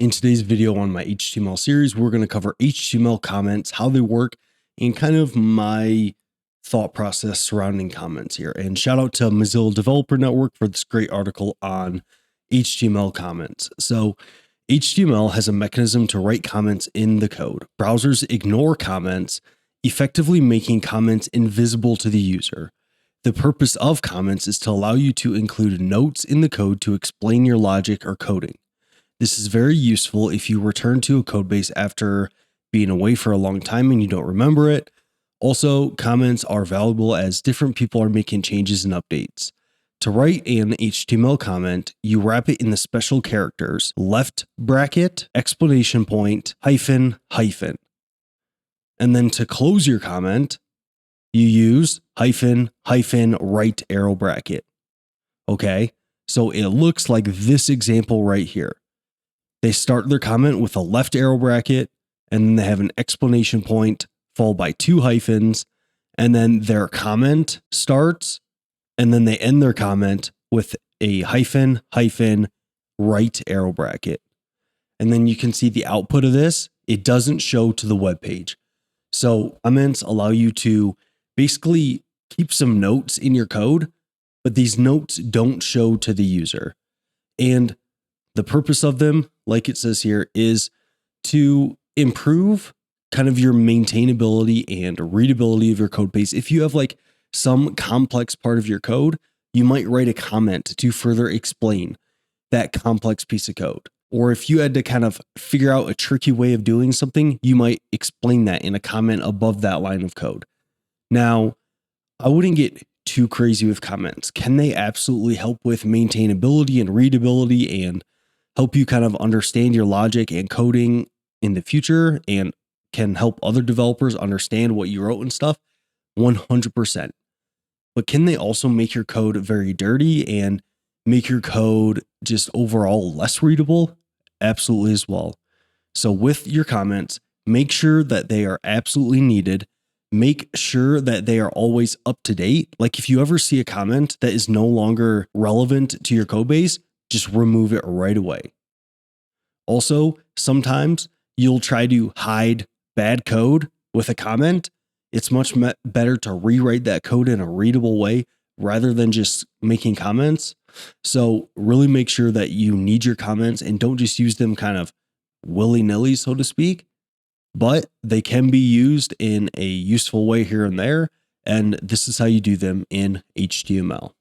In today's video on my HTML series, we're going to cover HTML comments, how they work, and kind of my thought process surrounding comments here. And shout out to Mozilla Developer Network for this great article on HTML comments. So HTML has a mechanism to write comments in the code. Browsers ignore comments, effectively making comments invisible to the user. The purpose of comments is to allow you to include notes in the code to explain your logic or coding. This is very useful if you return to a codebase after being away for a long time and you don't remember it. Also, comments are valuable as different people are making changes and updates. To write an HTML comment, you wrap it in the special characters left bracket, exclamation point, hyphen, hyphen. And then to close your comment, you use hyphen, hyphen, right arrow bracket. Okay, so it looks like this example right here. They start their comment with a left arrow bracket, and then they have an exclamation point followed by two hyphens, and then their comment starts, and then they end their comment with a hyphen, hyphen, right arrow bracket. And then you can see the output of this. It doesn't show to the web page. So comments allow you to basically keep some notes in your code, but these notes don't show to the user. And the purpose of them, like it says here, is to improve kind of your maintainability and readability of your code base. If you have like some complex part of your code, you might write a comment to further explain that complex piece of code. Or if you had to kind of figure out a tricky way of doing something, you might explain that in a comment above that line of code. Now, I wouldn't get too crazy with comments. Can they absolutely help with maintainability and readability and help you kind of understand your logic and coding in the future and can help other developers understand what you wrote and stuff? 100%. But can they also make your code very dirty and make your code just overall less readable? Absolutely as well. So with your comments, make sure that they are absolutely needed. Make sure that they are always up to date. Like if you ever see a comment that is no longer relevant to your code base, just remove it right away. Also, sometimes you'll try to hide bad code with a comment. It's much better to rewrite that code in a readable way rather than just making comments. So really make sure that you need your comments and don't just use them kind of willy-nilly, so to speak, but they can be used in a useful way here and there. And this is how you do them in HTML.